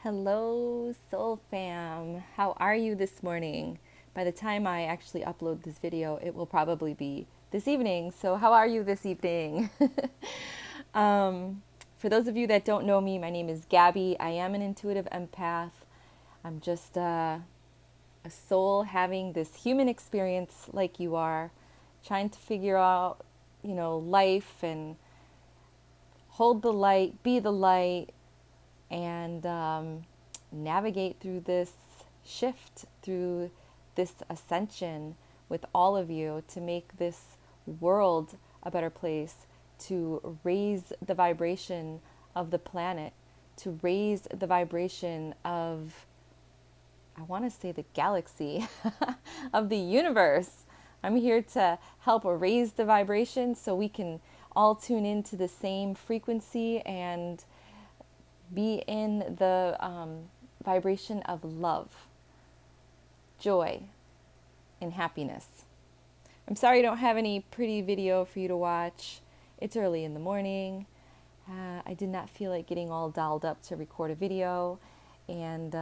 Hello, Soul Fam. How are you this morning? By the time I actually upload this video, it will probably be this evening. So, how are you this evening? For those of you that don't know me, my name is Gabbie. I am an intuitive empath. I'm just a soul having this human experience like you are, trying to figure out, life and hold the light, be the light, and navigate through this shift, through this ascension with all of you to make this world a better place, to raise the vibration of the planet, to raise the vibration of, I want to say, the galaxy, of the universe. I'm here to help raise the vibration so we can all tune into the same frequency and be in the vibration of love, joy, and happiness. I'm sorry I don't have any pretty video for you to watch. It's early in the morning. I did not feel like getting all dolled up to record a video. And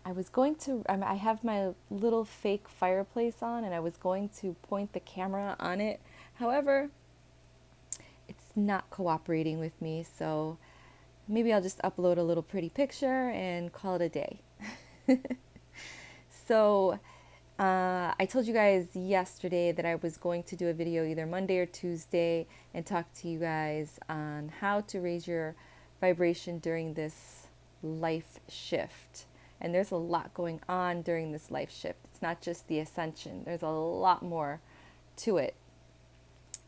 I have my little fake fireplace on, and I was going to point the camera on it. However, it's not cooperating with me, so maybe I'll just upload a little pretty picture and call it a day. So I told you guys yesterday that I was going to do a video either Monday or Tuesday and talk to you guys on how to raise your vibration during this life shift. And there's a lot going on during this life shift. It's not just the ascension. There's a lot more to it.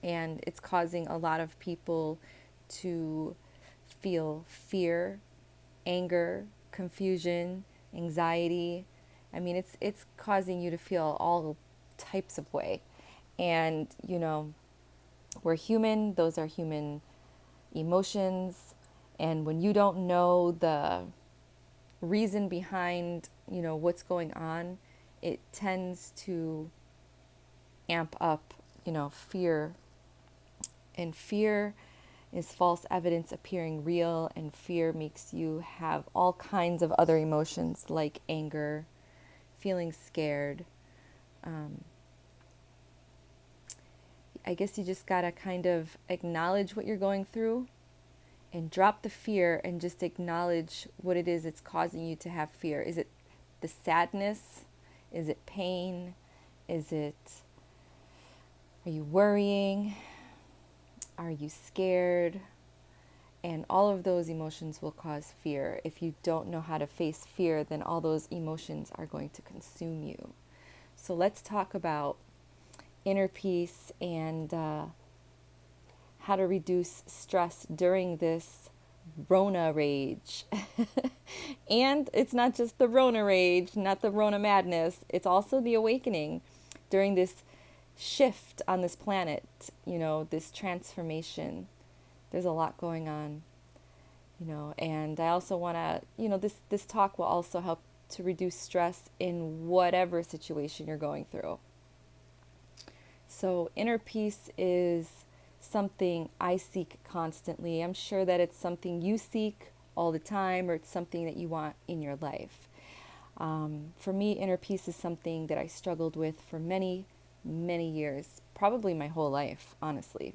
And it's causing a lot of people to feel fear, anger, confusion, anxiety. I mean, it's causing you to feel all types of way. And, we're human. Those are human emotions. And when you don't know the reason behind, what's going on, it tends to amp up, fear. And fear is false evidence appearing real, and fear makes you have all kinds of other emotions like anger, feeling scared. I guess you just gotta kind of acknowledge what you're going through and drop the fear and just acknowledge what it is that's causing you to have fear. Is it the sadness? Is it pain? Are you worrying? Are you scared? And all of those emotions will cause fear. If you don't know how to face fear, then all those emotions are going to consume you. So let's talk about inner peace and how to reduce stress during this Rona rage. And it's not just the Rona rage, not the Rona madness. It's also the awakening during this shift on this planet, this transformation. There's a lot going on, and I also want to, this talk will also help to reduce stress in whatever situation you're going through. So inner peace is something I seek constantly. I'm sure that it's something you seek all the time, or it's something that you want in your life. For me, inner peace is something that I struggled with for many, many years, probably my whole life, honestly.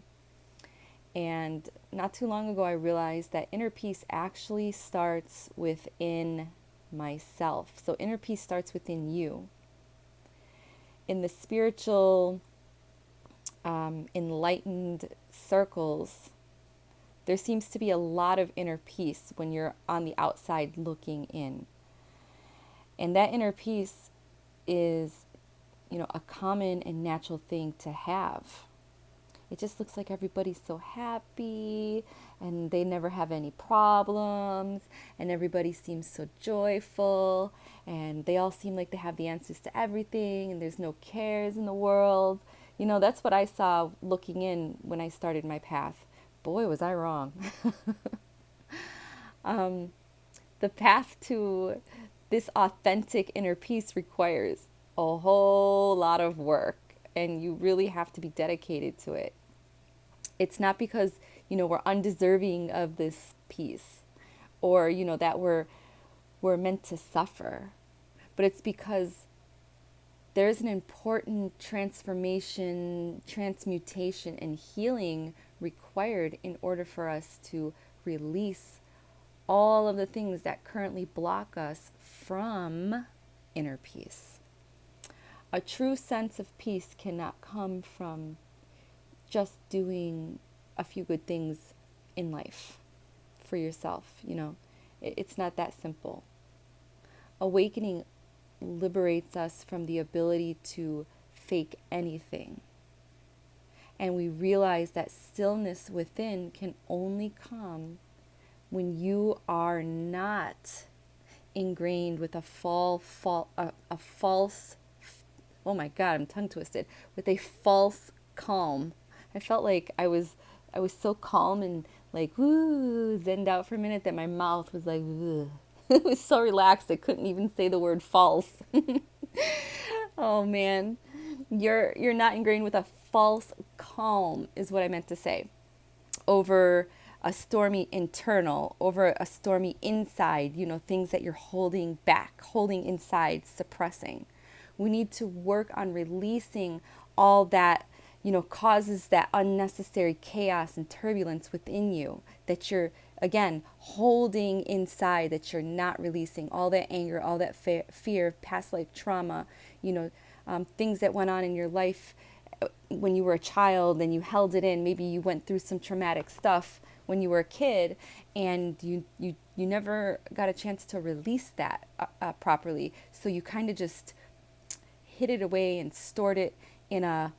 And not too long ago, I realized that inner peace actually starts within myself. So inner peace starts within you. In the spiritual, enlightened circles, there seems to be a lot of inner peace when you're on the outside looking in. And that inner peace is, a common and natural thing to have. It just looks like everybody's so happy and they never have any problems, and everybody seems so joyful, and they all seem like they have the answers to everything, and there's no cares in the world. That's what I saw looking in when I started my path. Boy, was I wrong. The path to this authentic inner peace requires a whole lot of work, and you really have to be dedicated to it. It's not because, we're undeserving of this peace. or, that we're meant to suffer. But it's because there's an important transformation, transmutation, and healing required in order for us to release all of the things that currently block us from inner peace. A true sense of peace cannot come from just doing a few good things in life for yourself. It's not that simple. Awakening liberates us from the ability to fake anything. And we realize that stillness within can only come when you are not ingrained with a false, oh my God, I'm tongue twisted, with a false calm. I felt like I was so calm and like, woo, zenned out for a minute that my mouth was like, ugh. It was so relaxed I couldn't even say the word false. Oh man, you're not ingrained with a false calm is what I meant to say. Over a stormy internal, over a stormy inside, things that you're holding back, holding inside, suppressing. We need to work on releasing all that, causes that unnecessary chaos and turbulence within you that you're, again, holding inside, that you're not releasing, all that anger, all that fear, past life trauma, things that went on in your life when you were a child and you held it in. Maybe you went through some traumatic stuff when you were a kid and you never got a chance to release that properly. So you kind of just hid it away and stored it in a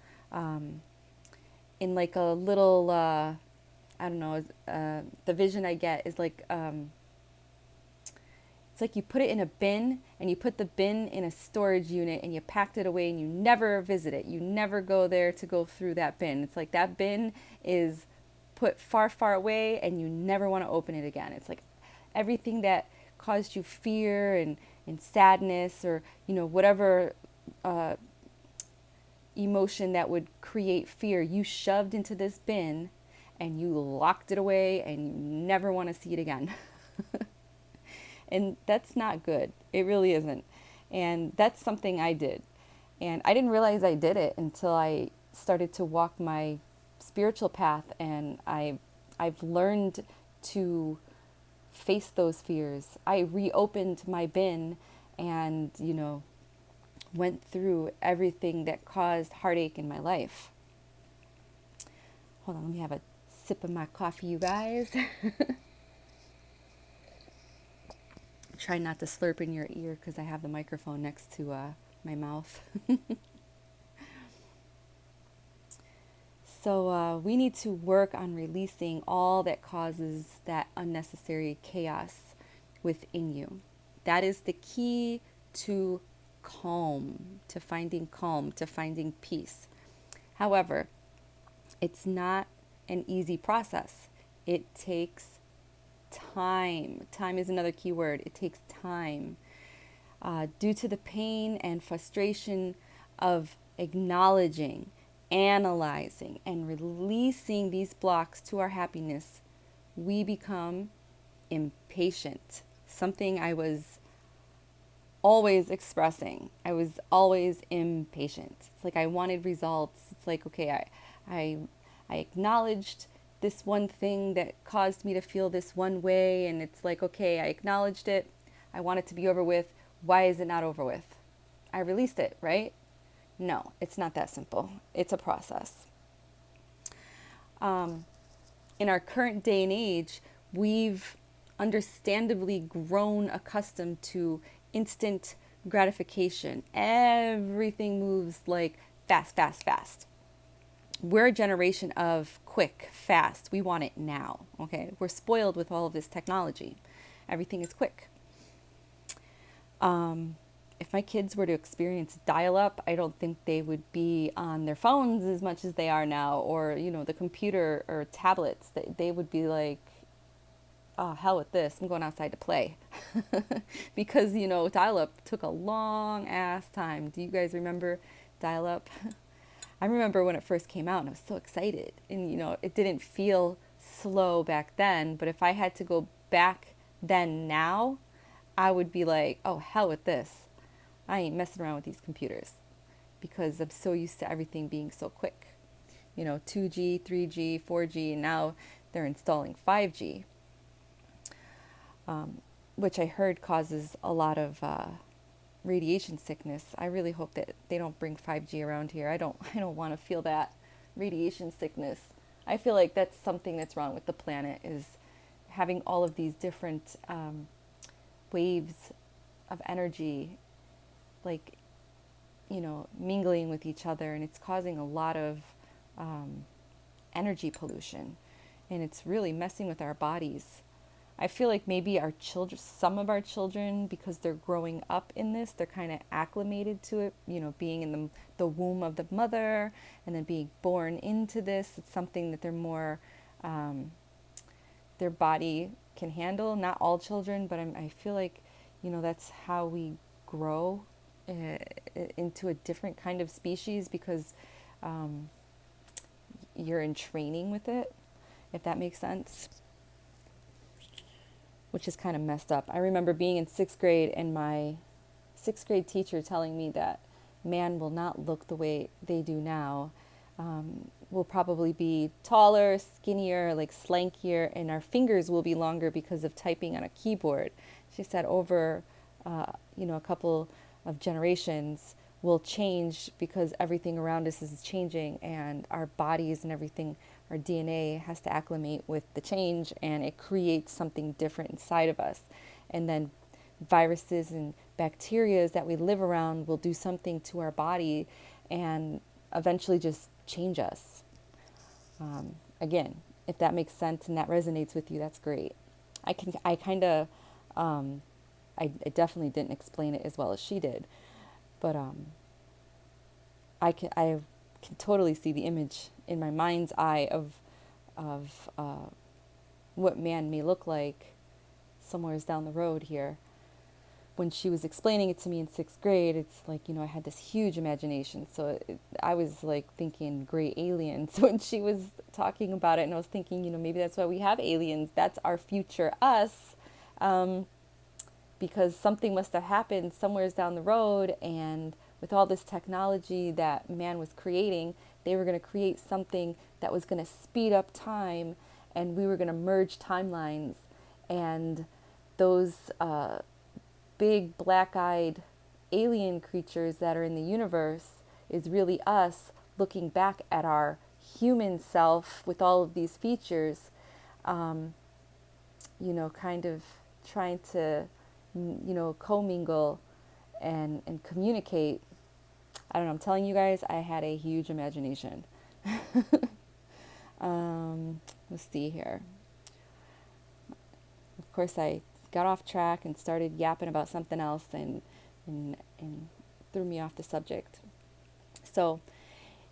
in like a little I don't know, the vision I get is like it's like you put it in a bin and you put the bin in a storage unit and you packed it away and you never visit it. You never go there to go through that bin. It's like that bin is put far, far away and you never want to open it again. It's like everything that caused you fear and sadness or, whatever emotion that would create fear, you shoved into this bin and you locked it away and you never want to see it again. And that's not good. It really isn't. And that's something I did. And I didn't realize I did it until I started to walk my spiritual path, and I've learned to face those fears. I reopened my bin and, went through everything that caused heartache in my life. Hold on, let me have a sip of my coffee, you guys. Try not to slurp in your ear because I have the microphone next to my mouth. So we need to work on releasing all that causes that unnecessary chaos within you. That is the key to calm, to finding peace. However, it's not an easy process. It takes time. Time is another key word. It takes time. Due to the pain and frustration of acknowledging, analyzing, and releasing these blocks to our happiness, we become impatient. Something I was always expressing. I was always impatient. It's like I wanted results. It's like, okay, I acknowledged this one thing that caused me to feel this one way, and it's like, okay, I acknowledged it. I want it to be over with. Why is it not over with? I released it, right? No, it's not that simple. It's a process. In our current day and age, we've understandably grown accustomed to instant gratification. Everything moves like fast, fast, fast. We're a generation of quick, fast. We want it now, okay? We're spoiled with all of this technology. Everything is quick. If my kids were to experience dial-up, I don't think they would be on their phones as much as they are now, or, the computer or tablets. They would be like, oh, hell with this. I'm going outside to play. Because, dial-up took a long ass time. Do you guys remember dial-up? I remember when it first came out and I was so excited. And, it didn't feel slow back then. But if I had to go back then now, I would be like, oh, hell with this. I ain't messing around with these computers because I'm so used to everything being so quick. 2G, 3G, 4G, and now they're installing 5G, which I heard causes a lot of radiation sickness. I really hope that they don't bring 5G around here. I don't want to feel that radiation sickness. I feel like that's something that's wrong with the planet, is having all of these different waves of energy, like, mingling with each other, and it's causing a lot of energy pollution, and it's really messing with our bodies. I feel like maybe our children, some of our children, because they're growing up in this, they're kind of acclimated to it, being in the womb of the mother and then being born into this. It's something that they're more, their body can handle. Not all children, but I feel like, that's how we grow into a different kind of species, because you're in training with it, if that makes sense. Which is kind of messed up. I remember being in 6th grade and my 6th grade teacher telling me that man will not look the way they do now. We'll probably be taller, skinnier, like slankier, and our fingers will be longer because of typing on a keyboard. She said over, a couple of generations will change because everything around us is changing, and our bodies and everything, our DNA has to acclimate with the change, and it creates something different inside of us. And then viruses and bacteria that we live around will do something to our body and eventually just change us. Again, if that makes sense and that resonates with you, that's great. I definitely didn't explain it as well as she did, but I can totally see the image in my mind's eye of what man may look like somewheres down the road here. When she was explaining it to me in 6th grade, it's like, I had this huge imagination. So I was like thinking gray aliens when she was talking about it. And I was thinking, maybe that's why we have aliens. That's our future us. Because something must have happened somewheres down the road, and with all this technology that man was creating, they were going to create something that was going to speed up time, and we were going to merge timelines. And those big black-eyed alien creatures that are in the universe is really us looking back at our human self with all of these features, kind of trying to commingle and communicate. I don't know, I'm telling you guys, I had a huge imagination. Let's see here. Of course, I got off track and started yapping about something else and threw me off the subject. So,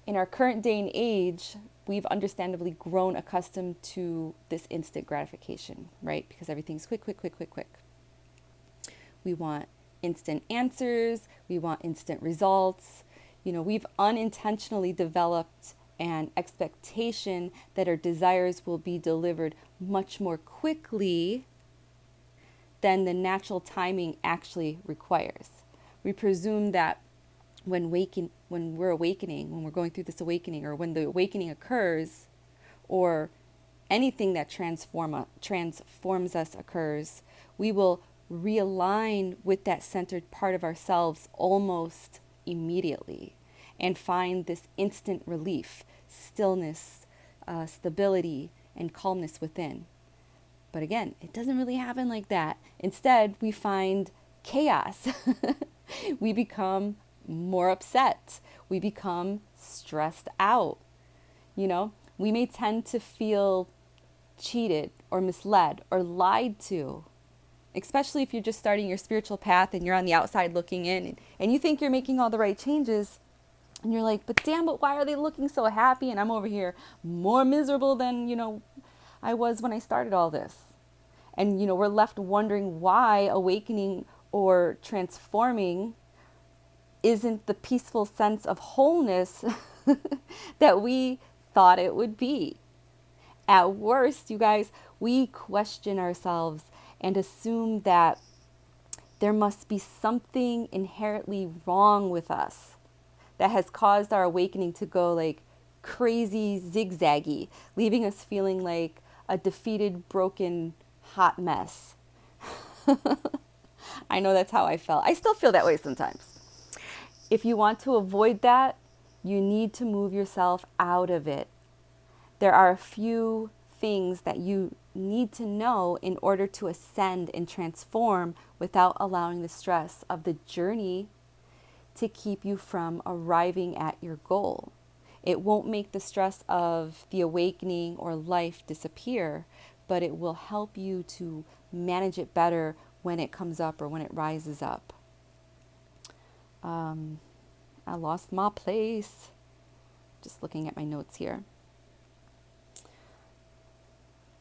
in our current day and age, we've understandably grown accustomed to this instant gratification, right? Because everything's quick. We want instant answers. We want instant results. We've unintentionally developed an expectation that our desires will be delivered much more quickly than the natural timing actually requires. We presume that when we're awakening, when we're going through this awakening, or when the awakening occurs, or anything that transforms us occurs, we will realign with that centered part of ourselves almost immediately and find this instant relief, stillness, stability, and calmness within. But again, it doesn't really happen like that. Instead, we find chaos. We become more upset. We become stressed out. We may tend to feel cheated or misled or lied to, especially if you're just starting your spiritual path and you're on the outside looking in, and you think you're making all the right changes, and you're like, but why are they looking so happy? And I'm over here more miserable than, I was when I started all this. And, we're left wondering why awakening or transforming isn't the peaceful sense of wholeness that we thought it would be. At worst, you guys, we question ourselves and assume that there must be something inherently wrong with us that has caused our awakening to go like crazy zigzaggy, leaving us feeling like a defeated, broken, hot mess. I know that's how I felt. I still feel that way sometimes. If you want to avoid that, you need to move yourself out of it. There are a few things that you need to know in order to ascend and transform without allowing the stress of the journey to keep you from arriving at your goal. It won't make the stress of the awakening or life disappear, but it will help you to manage it better when it comes up or when it rises up. I lost my place. Just looking at my notes here.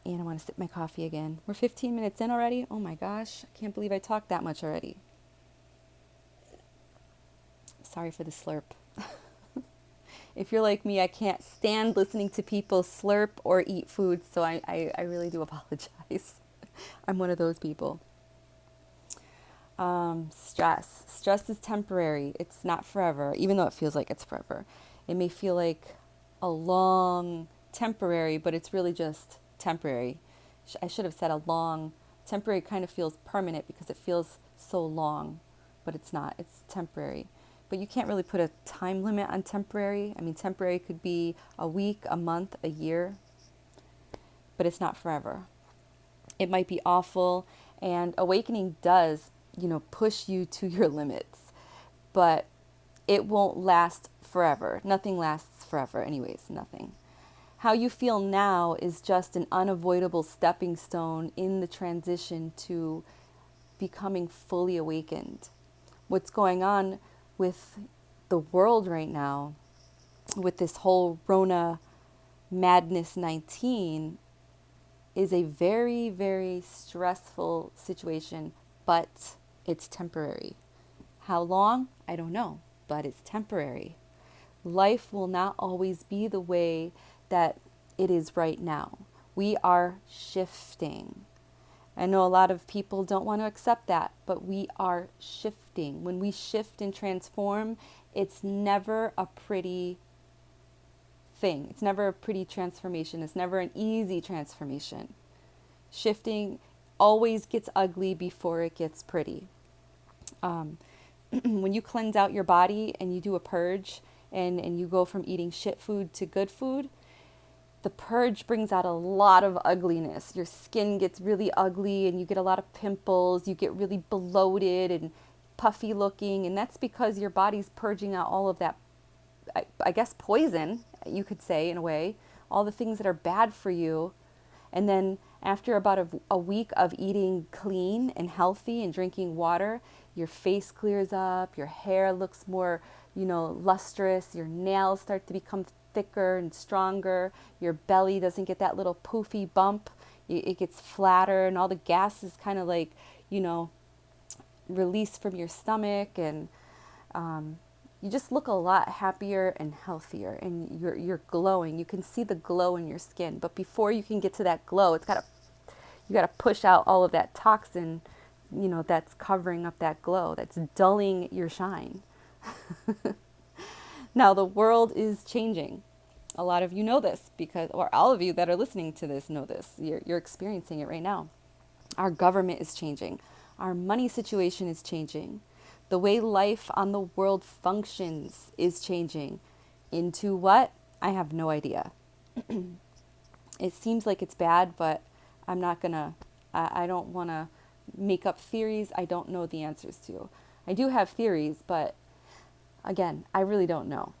And I want to sip my coffee again. We're 15 minutes in already. Oh my gosh, I can't believe I talked that much already. Sorry for the slurp. If you're like me, I can't stand listening to people slurp or eat food, so I really do apologize. I'm one of those people. Stress. Stress is temporary. It's not forever, even though it feels like it's forever. It may feel like a long temporary, but it's really just temporary. I should have said a long. Temporary kind of feels permanent because it feels so long, but it's not. It's temporary. But you can't really put a time limit on temporary. I mean, temporary could be a week, a month, a year, but it's not forever. It might be awful, and awakening does, push you to your limits, but it won't last forever. Nothing lasts forever anyways, nothing. How you feel now is just an unavoidable stepping stone in the transition to becoming fully awakened. What's going on with the world right now, with this whole Rona Madness 19, is a very, very stressful situation, but it's temporary. How long? I don't know, but it's temporary. Life will not always be the way that it is right now. We are shifting. I know a lot of people don't want to accept that, but we are shifting. When we shift and transform, it's never a pretty thing. It's never a pretty transformation. It's never an easy transformation. Shifting always gets ugly before it gets pretty. When you cleanse out your body and you do a purge and you go from eating shit food to good food, the purge brings out a lot of ugliness. Your skin gets really ugly and you get a lot of pimples. You get really bloated and puffy looking. And that's because your body's purging out all of that, I guess, poison, you could say in a way, all the things that are bad for you. And then after about a week of eating clean and healthy and drinking water, your face clears up, your hair looks more, lustrous, your nails start to become thicker and stronger, your belly doesn't get that little poofy bump, it gets flatter, and all the gas is kind of like, released from your stomach, and you just look a lot happier and healthier, and you're glowing. You can see the glow in your skin, but before you can get to that glow, you got to push out all of that toxin, that's covering up that glow, that's dulling your shine. Now, the world is changing. A lot of you know this or all of you that are listening to this know this. You're experiencing it right now. Our government is changing. Our money situation is changing. The way life on the world functions is changing. Into what? I have no idea. It seems like it's bad, but I don't want to make up theories I don't know the answers to. I do have theories, but again, I really don't know.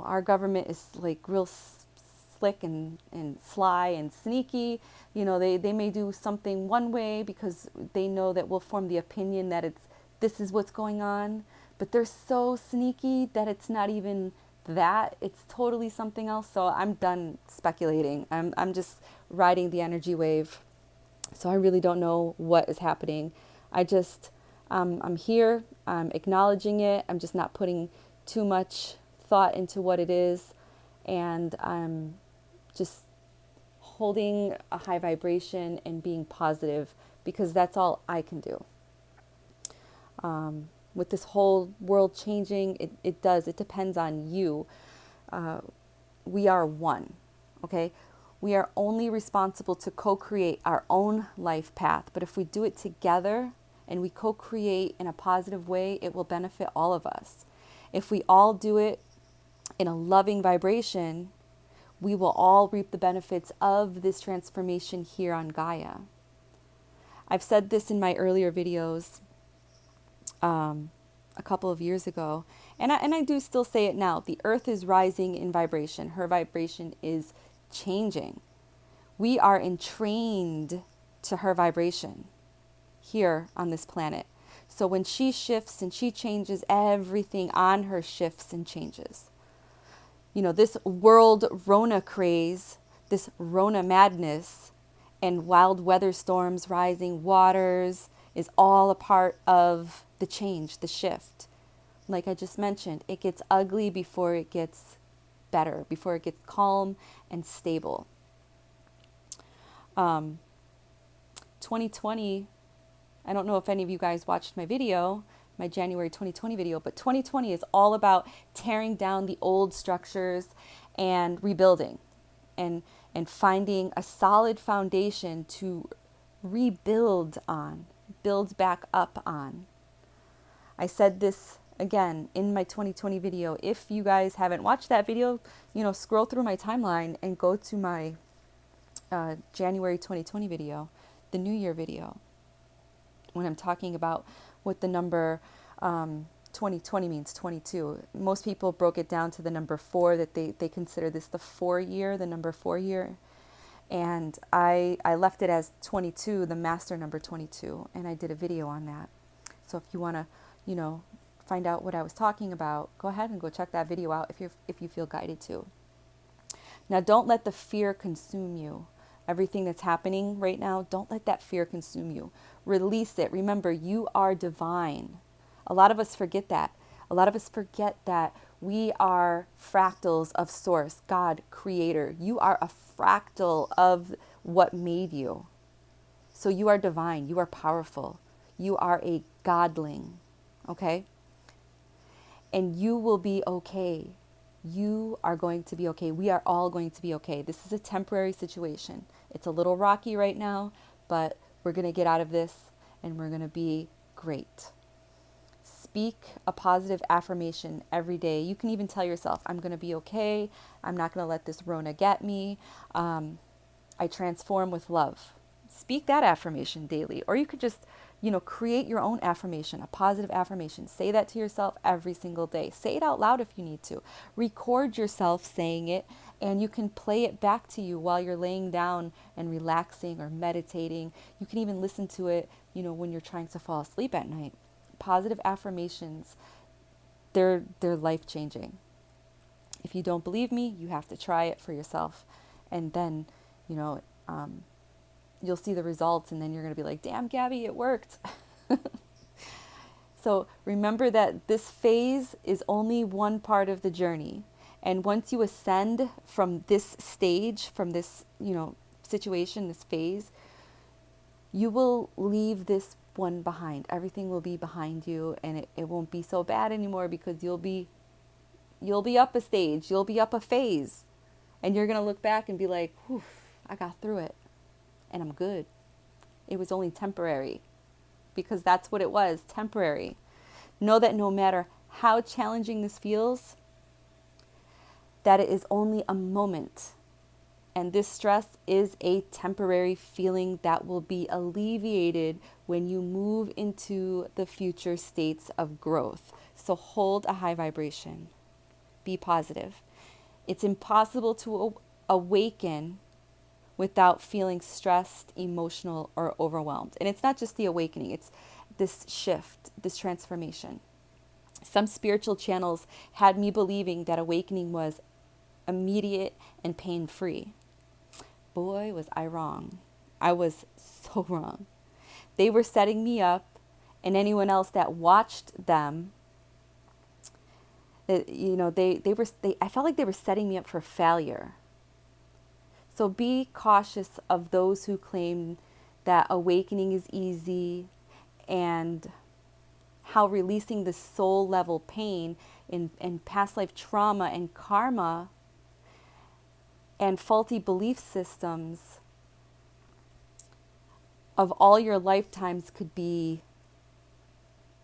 Our government is like real slick and sly and sneaky. They may do something one way because they know that we'll form the opinion that this is what's going on. But they're so sneaky that it's not even that. It's totally something else. So I'm done speculating. I'm just riding the energy wave. So I really don't know what is happening. I'm here. I'm acknowledging it. I'm just not putting too much thought into what it is. And I'm just holding a high vibration and being positive because that's all I can do. With this whole world changing, it depends on you. We are one, okay? We are only responsible to co-create our own life path. But if we do it together and we co-create in a positive way, it will benefit all of us. If we all do it in a loving vibration, we will all reap the benefits of this transformation here on Gaia. I've said this in my earlier videos a couple of years ago, and I do still say it now. The earth is rising in vibration. Her vibration is changing. We are entrained to her vibration here on this planet. So when she shifts and she changes, everything on her shifts and changes. You know, this world Rona craze, this Rona madness, and wild weather storms, rising waters is all a part of the change, the shift. Like I just mentioned, it gets ugly before it gets better, before it gets calm and stable. 2020, I don't know if any of you guys watched my video, my January 2020 video, but 2020 is all about tearing down the old structures and rebuilding and finding a solid foundation to rebuild on, build back up on. I said this again in my 2020 video. If you guys haven't watched that video, scroll through my timeline and go to my January 2020 video, the New Year video, when I'm talking about what the number 2020 means, 22. Most people broke it down to the number 4, that they consider this the 4 year, the number 4 year. And I left it as 22, the master number 22, and I did a video on that. So if you want to, find out what I was talking about, go ahead and go check that video out if you feel guided to. Now, don't let the fear consume you. Everything that's happening right now, don't let that fear consume you. Release it. Remember, you are divine. A lot of us forget that. A lot of us forget that we are fractals of Source, God, Creator. You are a fractal of what made you. So you are divine. You are powerful. You are a godling. Okay? And you will be okay. You are going to be okay. We are all going to be okay. This is a temporary situation. It's a little rocky right now, but we're going to get out of this and we're going to be great. Speak a positive affirmation every day. You can even tell yourself, I'm going to be okay. I'm not going to let this Rona get me. I transform with love. Speak that affirmation daily. Or you could just, create your own affirmation, a positive affirmation. Say that to yourself every single day. Say it out loud if you need to. Record yourself saying it, and you can play it back to you while you're laying down and relaxing or meditating. You can even listen to it, when you're trying to fall asleep at night. Positive affirmations, they're life-changing. If you don't believe me, you have to try it for yourself. And then, you'll see the results, and then you're going to be like, damn, Gabbie, it worked. So remember that this phase is only one part of the journey. And once you ascend from this stage, from this, situation, this phase, you will leave this one behind. Everything will be behind you, and it won't be so bad anymore, because you'll be up a stage, you'll be up a phase, and you're going to look back and be like, whew, I got through it. And I'm good. It was only temporary, because that's what it was, temporary. Know that no matter how challenging this feels, that it is only a moment. And this stress is a temporary feeling that will be alleviated when you move into the future states of growth. So hold a high vibration. Be positive. It's impossible to awaken without feeling stressed, emotional, or overwhelmed. And it's not just the awakening, it's this shift, this transformation. Some spiritual channels had me believing that awakening was immediate and pain-free. Boy, was I wrong. I was so wrong. They were setting me up, and anyone else that watched them, I felt like they were setting me up for failure. So be cautious of those who claim that awakening is easy, and how releasing the soul level pain in past life trauma and karma and faulty belief systems of all your lifetimes could be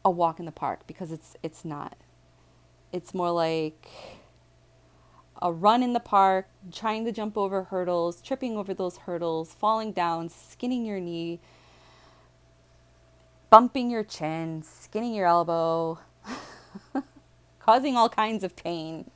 a walk in the park, because it's not. It's more like a run in the park, trying to jump over hurdles, tripping over those hurdles, falling down, skinning your knee, bumping your chin, skinning your elbow, causing all kinds of pain.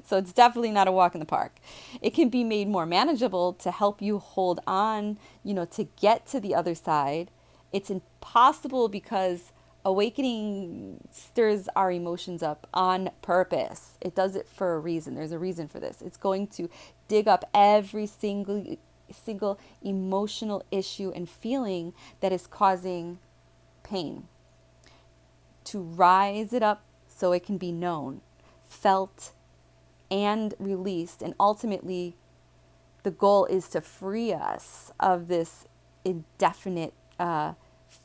So it's definitely not a walk in the park. It can be made more manageable to help you hold on, to get to the other side. It's impossible because awakening stirs our emotions up on purpose. It does it for a reason. There's a reason for this. It's going to dig up every single emotional issue and feeling that is causing pain, to rise it up so it can be known, felt, and released. And ultimately, the goal is to free us of this indefinite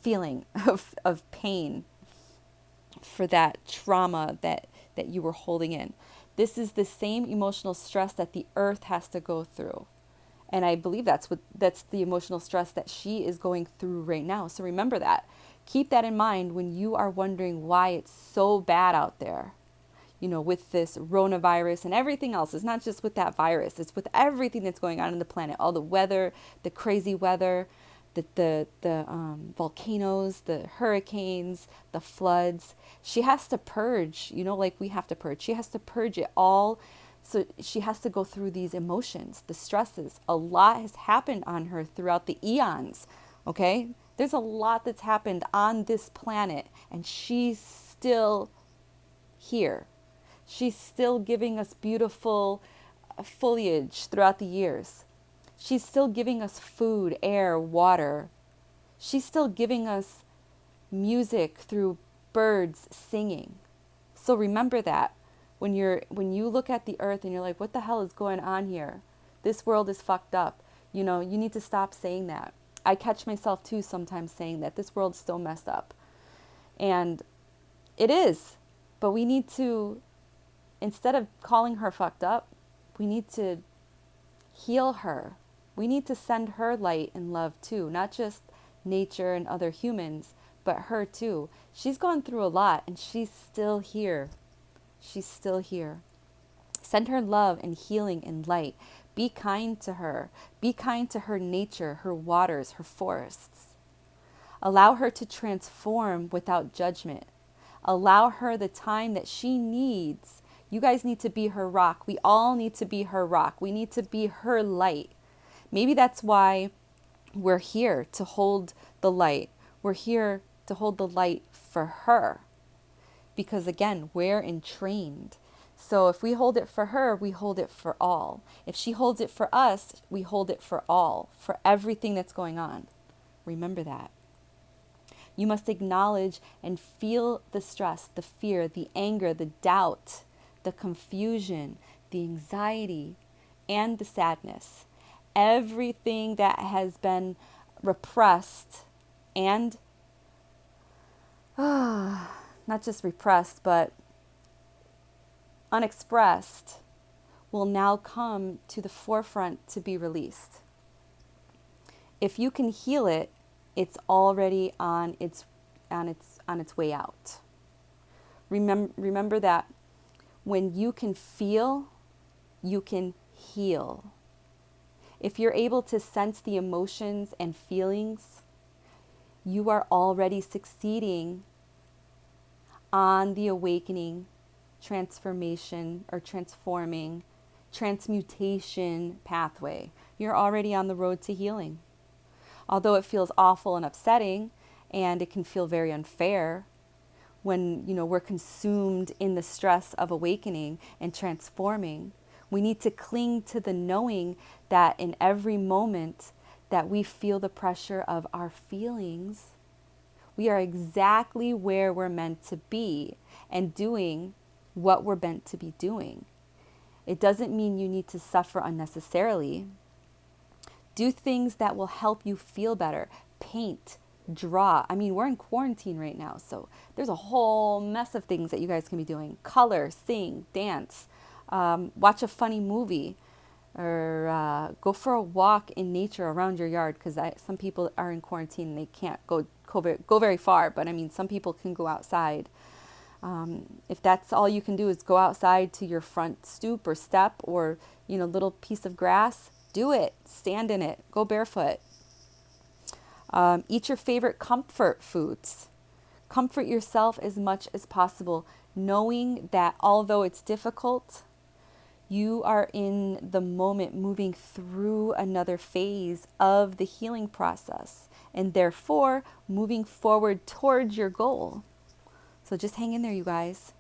feeling of pain for that trauma that you were holding in. This is the same emotional stress that the earth has to go through. And I believe that's the emotional stress that she is going through right now. So remember that. Keep that in mind when you are wondering why it's so bad out there. With this coronavirus and everything else. It's not just with that virus. It's with everything that's going on in the planet. All the weather, the crazy weather, the volcanoes, the hurricanes, the floods. She has to purge, like we have to purge. She has to purge it all. So she has to go through these emotions, the stresses. A lot has happened on her throughout the eons, okay? There's a lot that's happened on this planet, and she's still here. She's still giving us beautiful foliage throughout the years. She's still giving us food, air, water. She's still giving us music through birds singing. So remember that when you look at the earth and you're like, what the hell is going on here? This world is fucked up. You need to stop saying that. I catch myself too sometimes saying that this world's so messed up. And it is. But we need to, instead of calling her fucked up, we need to heal her. We need to send her light and love too, not just nature and other humans, but her too. She's gone through a lot and she's still here. She's still here. Send her love and healing and light. Be kind to her. Be kind to her nature, her waters, her forests. Allow her to transform without judgment. Allow her the time that she needs. You guys need to be her rock. We all need to be her rock. We need to be her light. Maybe that's why we're here, to hold the light. We're here to hold the light for her. Because again, we're entrained. So if we hold it for her, we hold it for all. If she holds it for us, we hold it for all, for everything that's going on. Remember that. You must acknowledge and feel the stress, the fear, the anger, the doubt, the confusion, the anxiety, and the sadness. Everything that has been repressed and, not just repressed, but unexpressed, will now come to the forefront to be released. If you can heal it, it's already on its way out. Remember that when you can feel, you can heal. If you're able to sense the emotions and feelings, you are already succeeding on the awakening, transformation, or transmutation pathway. You're already on the road to healing. Although it feels awful and upsetting, and it can feel very unfair when, we're consumed in the stress of awakening and transforming, we need to cling to the knowing that in every moment that we feel the pressure of our feelings, we are exactly where we're meant to be and doing what we're meant to be doing. It doesn't mean you need to suffer unnecessarily. Do things that will help you feel better. paint, draw. I mean, we're in quarantine right now, so there's a whole mess of things that you guys can be doing. Color, sing, dance, watch a funny movie, or go for a walk in nature around your yard, because some people are in quarantine and they can't go very far, but I mean, some people can go outside. If that's all you can do is go outside to your front stoop or step or, little piece of grass, do it. Stand in it. Go barefoot. Eat your favorite comfort foods. Comfort yourself as much as possible, knowing that although it's difficult, you are in the moment moving through another phase of the healing process, and therefore moving forward towards your goal. So just hang in there, you guys.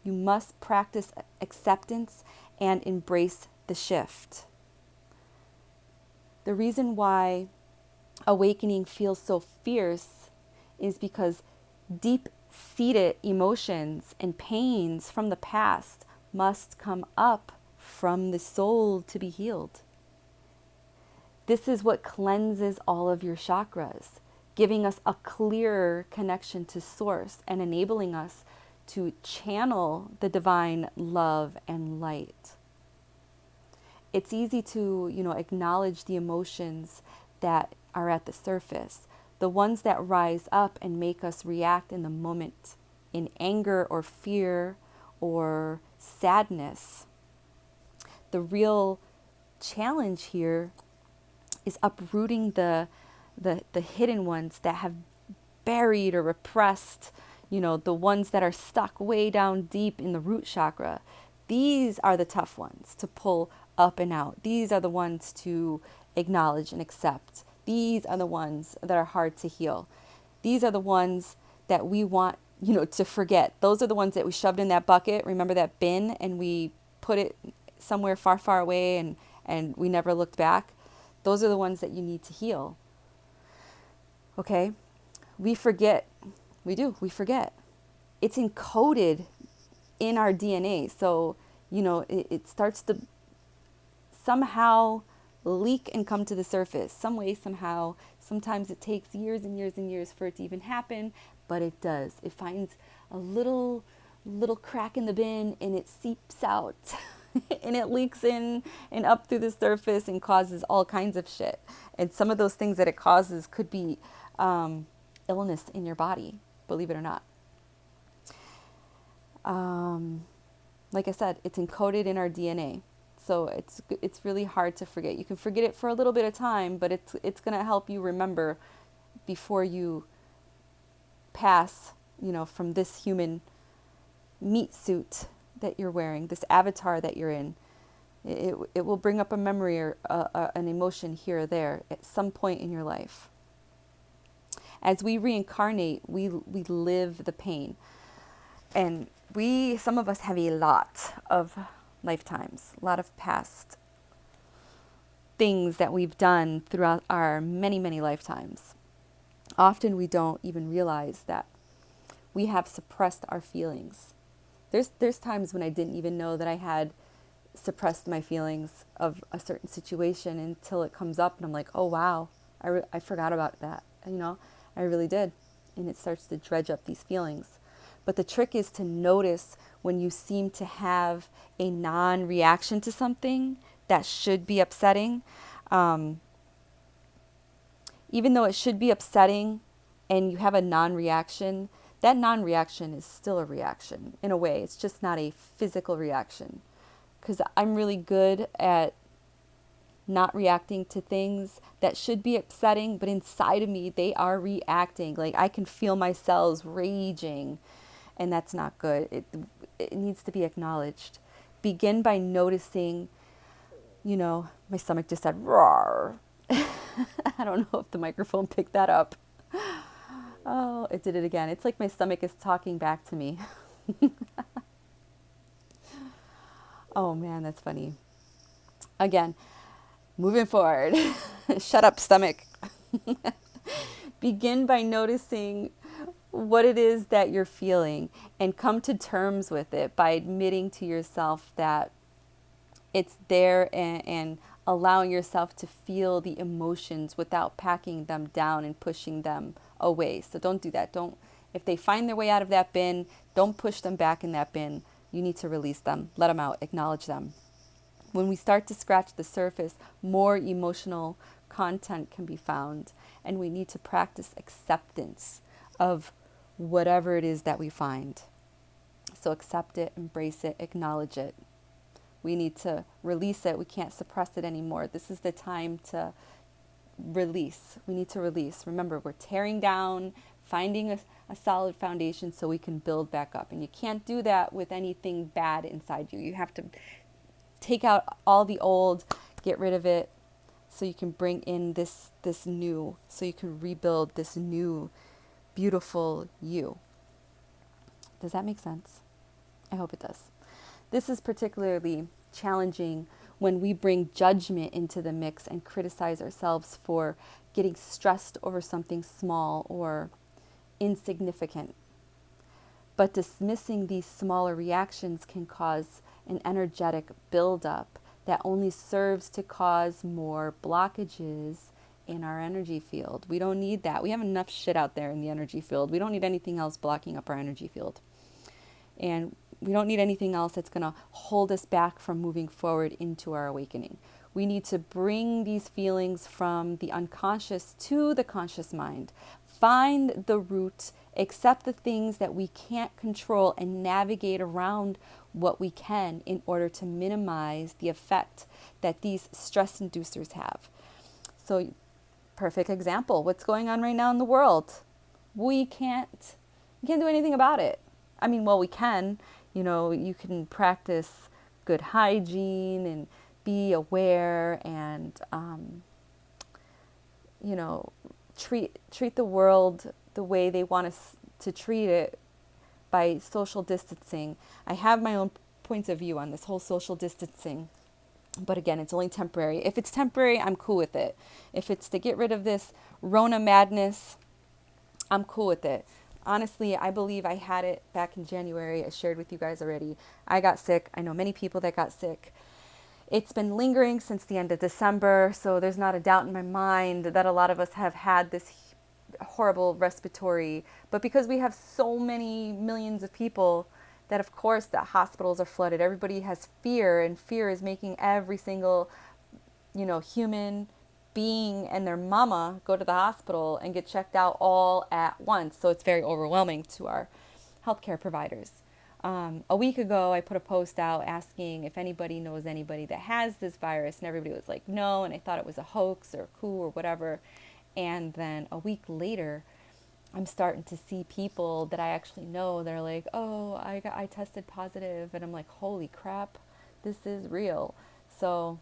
You must practice acceptance and embrace the shift. The reason why awakening feels so fierce is because deep-seated emotions and pains from the past must come up from the soul to be healed. This is what cleanses all of your chakras, giving us a clearer connection to source and enabling us to channel the divine love and light. It's easy to, acknowledge the emotions that are at the surface, the ones that rise up and make us react in the moment in anger or fear or sadness. The real challenge here is uprooting the hidden ones that have buried or repressed, the ones that are stuck way down deep in the root chakra. These are the tough ones to pull up and out. These are the ones to acknowledge and accept. These are the ones that are hard to heal. These are the ones that we want, to forget. Those are the ones that we shoved in that bucket. Remember that bin, and we put it somewhere far, far away, and we never looked back. Those are the ones that you need to heal. Okay? We forget. We forget. It's encoded in our DNA. So, it starts to somehow leak and come to the surface. Some way, somehow. Sometimes it takes years and years and years for it to even happen, but it does. It finds a little crack in the bin, and it seeps out. And it leaks in and up through the surface and causes all kinds of shit. And some of those things that it causes could be illness in your body, believe it or not. Like I said, it's encoded in our DNA. So it's really hard to forget. You can forget it for a little bit of time, but it's going to help you remember before you pass, from this human meat suit that you're wearing, this avatar that you're in. It will bring up a memory or an emotion here or there at some point in your life. As we reincarnate, we live the pain. And some of us have a lot of lifetimes, a lot of past things that we've done throughout our many, many lifetimes. Often we don't even realize that we have suppressed our feelings. There's times when I didn't even know that I had suppressed my feelings of a certain situation until it comes up, and I'm like, oh wow, I forgot about that. I really did. And it starts to dredge up these feelings. But the trick is to notice when you seem to have a non-reaction to something that should be upsetting. Even though it should be upsetting and you have a non-reaction, that non-reaction is still a reaction in a way. It's just not a physical reaction. Because I'm really good at not reacting to things that should be upsetting, but inside of me, they are reacting. Like I can feel my cells raging, and that's not good. It needs to be acknowledged. Begin by noticing, my stomach just said, roar. I don't know if the microphone picked that up. Oh, it did it again. It's like my stomach is talking back to me. Oh man, that's funny. Again, moving forward. Shut up, stomach. Begin by noticing what it is that you're feeling and come to terms with it by admitting to yourself that it's there and allowing yourself to feel the emotions without packing them down and pushing them away. So don't do that. If they find their way out of that bin, don't push them back in that bin. You need to release them, let them out, acknowledge them. When we start to scratch the surface, more emotional content can be found, and we need to practice acceptance of whatever it is that we find. So accept it, embrace it, acknowledge it. We need to release it. We can't suppress it anymore. This is the time to release. We need to release. Remember, we're tearing down, finding a solid foundation so we can build back up. And you can't do that with anything bad inside you. You have to take out all the old, get rid of it, so you can bring in this new, so you can rebuild this new, beautiful you. Does that make sense? I hope it does. This is particularly challenging when we bring judgment into the mix and criticize ourselves for getting stressed over something small or insignificant. But dismissing these smaller reactions can cause an energetic buildup that only serves to cause more blockages in our energy field. We don't need that. We have enough shit out there in the energy field. We don't need anything else blocking up our energy field. And we don't need anything else that's going to hold us back from moving forward into our awakening. We need to bring these feelings from the unconscious to the conscious mind. Find the root, accept the things that we can't control, and navigate around what we can in order to minimize the effect that these stress inducers have. So, perfect example, what's going on right now in the world? We can't do anything about it. I mean, well, we can. You can practice good hygiene and be aware and, treat the world the way they want us to treat it by social distancing. I have my own points of view on this whole social distancing, but again, it's only temporary. If it's temporary, I'm cool with it. If it's to get rid of this Rona madness, I'm cool with it. Honestly, I believe I had it back in January. I shared with you guys already. I got sick. I know many people that got sick. It's been lingering since the end of December, so there's not a doubt in my mind that a lot of us have had this horrible respiratory. But because we have so many millions of people, that of course the hospitals are flooded. Everybody has fear, and fear is making every single, human being and their mama go to the hospital and get checked out all at once. So it's very overwhelming to our healthcare providers. A week ago, I put a post out asking if anybody knows anybody that has this virus, and everybody was like, no, and I thought it was a hoax or a coup or whatever. And then a week later, I'm starting to see people that I actually know. They're like, oh, I tested positive. And I'm like, holy crap, this is real. So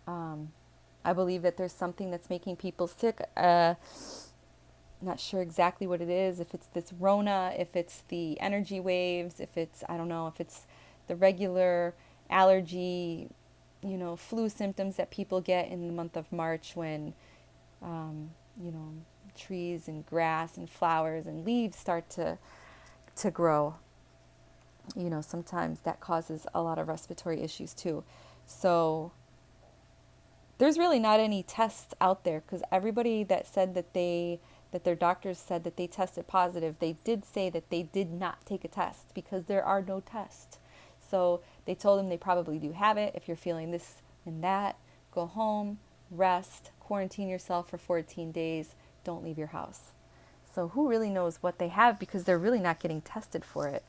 I believe that there's something that's making people sick. Not sure exactly what it is, if it's this Rona, if it's the energy waves, if it's, I don't know, if it's the regular allergy, flu symptoms that people get in the month of March when, trees and grass and flowers and leaves start to grow. Sometimes that causes a lot of respiratory issues too. So there's really not any tests out there, because everybody that said that their doctors said that they tested positive, they did say that they did not take a test because there are no tests. So they told them they probably do have it. If you're feeling this and that, go home, rest, quarantine yourself for 14 days, don't leave your house. So who really knows what they have, because they're really not getting tested for it.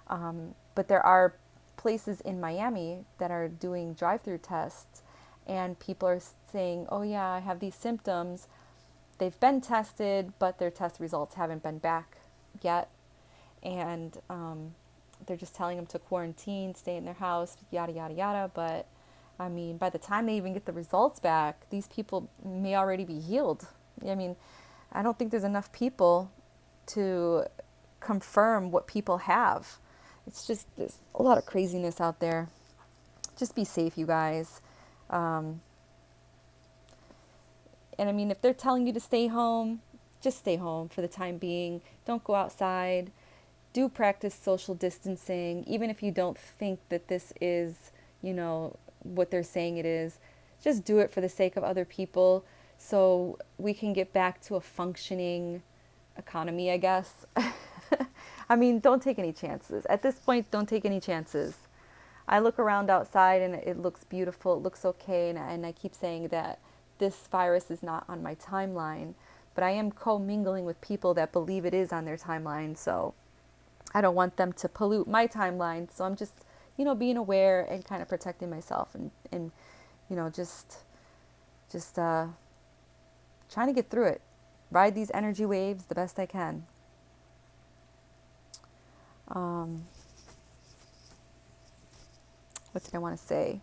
But there are places in Miami that are doing drive-through tests, and people are saying, oh yeah, I have these symptoms. They've been tested, but their test results haven't been back yet. And they're just telling them to quarantine, stay in their house, yada, yada, yada. But, I mean, by the time they even get the results back, these people may already be healed. I mean, I don't think there's enough people to confirm what people have. It's just, there's a lot of craziness out there. Just be safe, you guys. And I mean, if they're telling you to stay home, just stay home for the time being. Don't go outside. Do practice social distancing, even if you don't think that this is, what they're saying it is. just do it for the sake of other people so we can get back to a functioning economy, I guess. I mean, don't take any chances. At this point, don't take any chances. I look around outside and it looks beautiful, it looks okay, and I keep saying that this virus is not on my timeline, but I am co-mingling with people that believe it is on their timeline, so I don't want them to pollute my timeline, so I'm just, being aware and kind of protecting myself and just trying to get through it. Ride these energy waves the best I can. What did I want to say?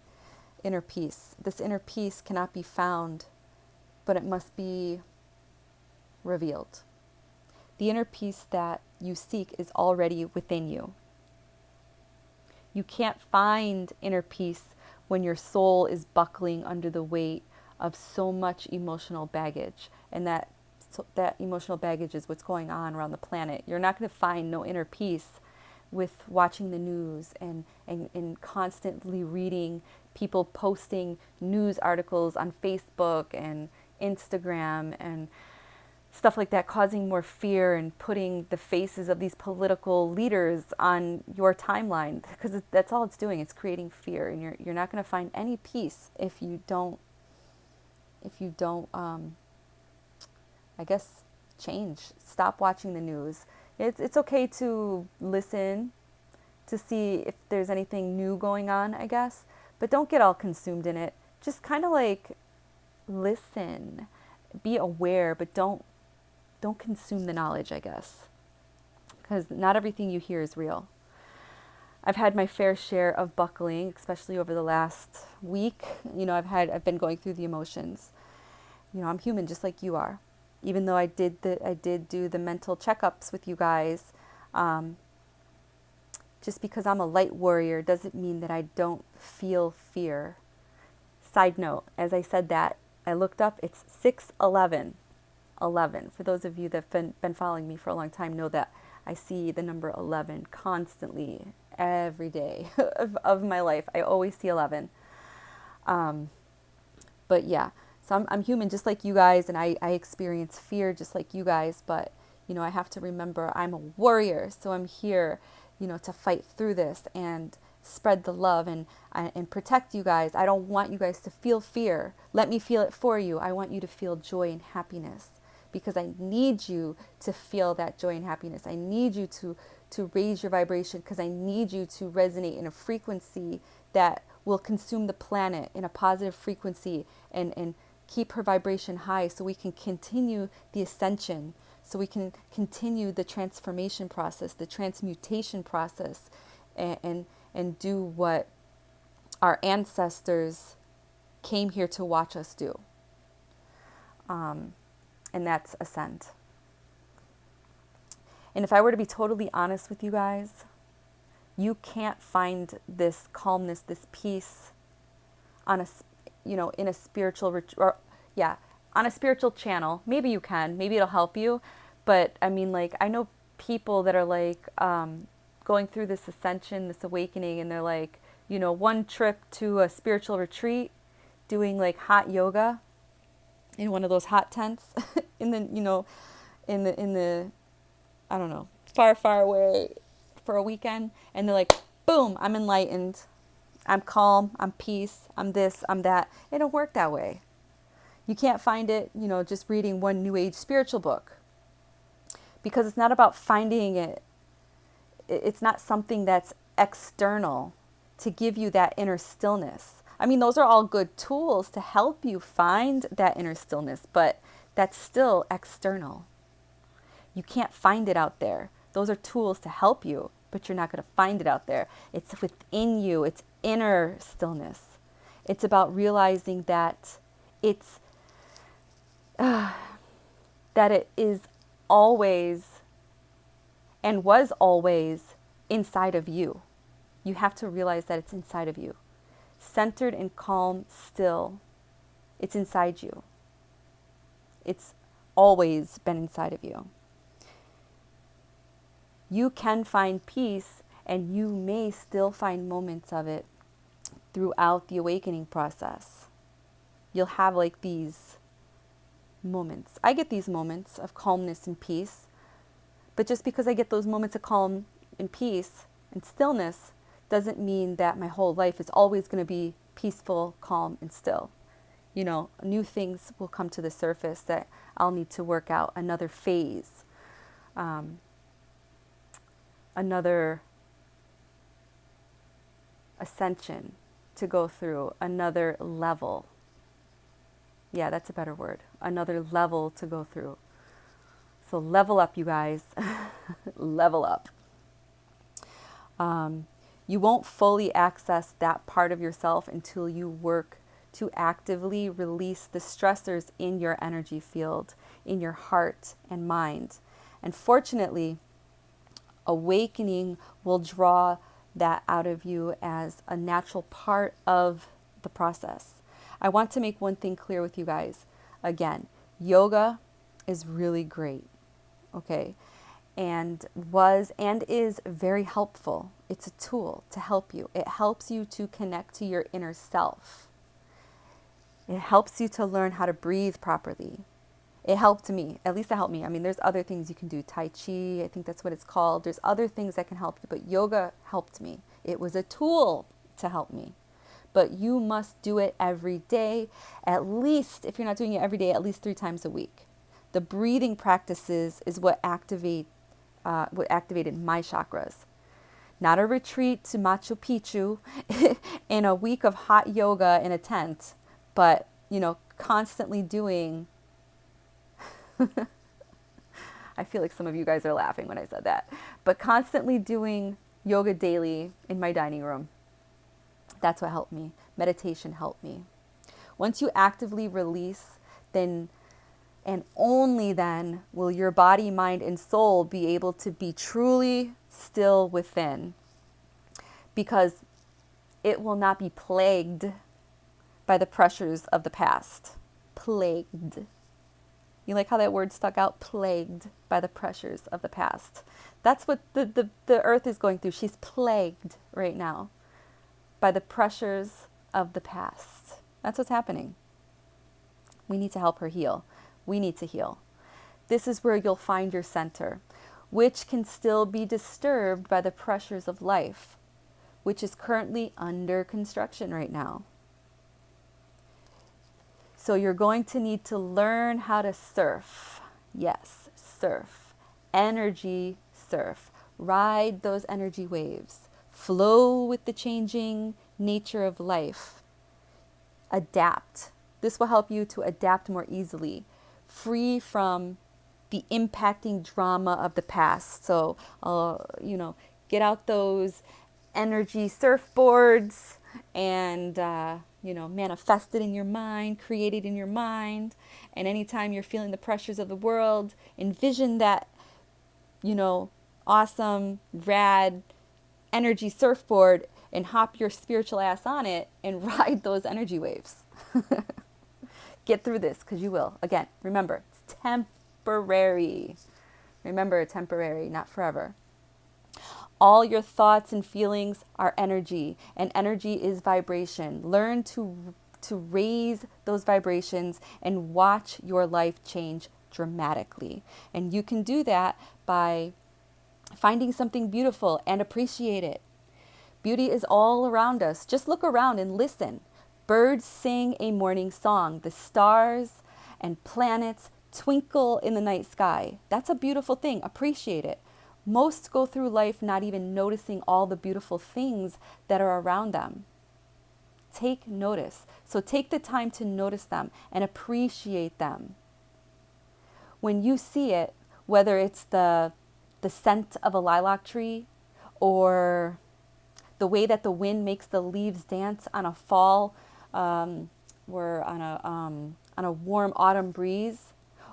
Inner peace. This inner peace cannot be found, but it must be revealed. The inner peace that you seek is already within you. You can't find inner peace when your soul is buckling under the weight of so much emotional baggage, and that emotional baggage is what's going on around the planet. You're not going to find no inner peace with watching the news and constantly reading people posting news articles on Facebook and Instagram and stuff like that, causing more fear and putting the faces of these political leaders on your timeline, because that's all it's doing. It's creating fear, and you're not going to find any peace if you don't I guess change. Stop watching the news. It's okay to listen to see if there's anything new going on, I guess, but don't get all consumed in it. Just kind of like listen, be aware, but don't consume the knowledge, I guess, because not everything you hear is real. I've had my fair share of buckling, especially over the last week. I've been going through the emotions. I'm human just like you are. Even though I did do the mental checkups with you guys, just because I'm a light warrior doesn't mean that I don't feel fear. Side note, as I said that, I looked up, it's 6/11. 11. For those of you that have been following me for a long time know that I see the number 11 constantly every day of my life. I always see 11. But yeah. So I'm human just like you guys, and I experience fear just like you guys, but, I have to remember I'm a warrior, so I'm here, to fight through this and spread the love and protect you guys. I don't want you guys to feel fear. Let me feel it for you. I want you to feel joy and happiness, because I need you to feel that joy and happiness. I need you to raise your vibration, because I need you to resonate in a frequency that will consume the planet in a positive frequency and keep her vibration high, so we can continue the ascension, so we can continue the transformation process, the transmutation process, and do what our ancestors came here to watch us do. And that's ascend. And if I were to be totally honest with you guys, you can't find this calmness, this peace on in a spiritual on a spiritual channel. Maybe you can, maybe it'll help you. But I mean, like, I know people that are like going through this ascension, this awakening, and they're like, one trip to a spiritual retreat, doing like hot yoga in one of those hot tents in the I don't know, far away for a weekend, and they're like, boom, I'm enlightened, I'm calm, I'm peace, I'm this, I'm that. It don't work that way. You can't find it, just reading one New Age spiritual book, because it's not about finding it. It's not something that's external to give you that inner stillness. I mean, those are all good tools to help you find that inner stillness, but that's still external. You can't find it out there. Those are tools to help you, but you're not going to find it out there. It's within you. It's inner stillness. It's about realizing that that it is always and was always inside of you. You have to realize that it's inside of you. Centered and calm, still. It's inside you. It's always been inside of you. You can find peace, and you may still find moments of it throughout the awakening process. you'll have like these moments. I get these moments of calmness and peace, but just because I get those moments of calm and peace and stillness doesn't mean that my whole life is always going to be peaceful, calm, and still. You know, new things will come to the surface that I'll need to work out, another phase, another ascension to go through, another level. Yeah, that's a better word. Another level to go through. So level up, you guys. Level up. You won't fully access that part of yourself until you work to actively release the stressors in your energy field, in your heart and mind. And fortunately, awakening will draw that out of you as a natural part of the process. I want to make one thing clear with you guys. Again, yoga is really great, okay? And was and is very helpful. It's a tool to help you. It helps you to connect to your inner self. It helps you to learn how to breathe properly. It helped me, at least it helped me. I mean, there's other things you can do. Tai Chi, I think that's what it's called. There's other things that can help you, but yoga helped me. It was a tool to help me. But you must do it every day, at least, if you're not doing it every day, at least 3 times a week. The breathing practices is what activated my chakras. Not a retreat to Machu Picchu in a week of hot yoga in a tent, but, you know, constantly doing... I feel like some of you guys are laughing when I said that, but constantly doing yoga daily in my dining room. That's what helped me. Meditation helped me. Once you actively release, then and only then will your body, mind, and soul be able to be truly still within, because it will not be plagued by the pressures of the past. Plagued. You like how that word stuck out? Plagued by the pressures of the past. That's what the earth is going through. She's plagued right now by the pressures of the past. That's what's happening. We need to help her heal. We need to heal. This is where you'll find your center, which can still be disturbed by the pressures of life, which is currently under construction right now. So you're going to need to learn how to surf. Yes, surf. Energy surf. Ride those energy waves. Flow with the changing nature of life. Adapt. This will help you to adapt more easily, free from the impacting drama of the past. So, get out those energy surfboards and, manifest it in your mind, create it in your mind. And anytime you're feeling the pressures of the world, envision that, awesome, rad energy surfboard and hop your spiritual ass on it and ride those energy waves. Get through this, because you will. Again, remember, it's temporary. Remember, temporary, not forever. All your thoughts and feelings are energy, and energy is vibration. Learn to raise those vibrations and watch your life change dramatically. And you can do that by finding something beautiful and appreciate it. Beauty is all around us. Just look around and listen. Birds sing a morning song. The stars and planets twinkle in the night sky. That's a beautiful thing. Appreciate it. Most go through life not even noticing all the beautiful things that are around them. Take notice. So take the time to notice them and appreciate them. When you see it, whether it's the scent of a lilac tree or the way that the wind makes the leaves dance on a fall or on a warm autumn breeze,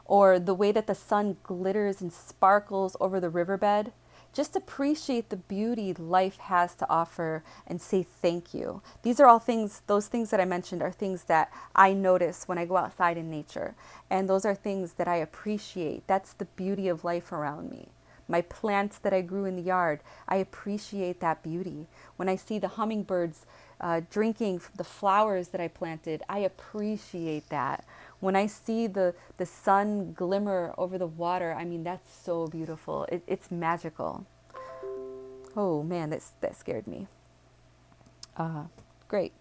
or the way that the sun glitters and sparkles over the riverbed, just appreciate the beauty life has to offer and say thank you. These are all things, those things that I mentioned are things that I notice when I go outside in nature. And those are things that I appreciate. That's the beauty of life around me. My plants that I grew in the yard, I appreciate that beauty. When I see the hummingbirds drinking the flowers that I planted. I appreciate that. When I see the sun glimmer over the water, I mean, that's so beautiful. It's magical. Oh man, that scared me. Great.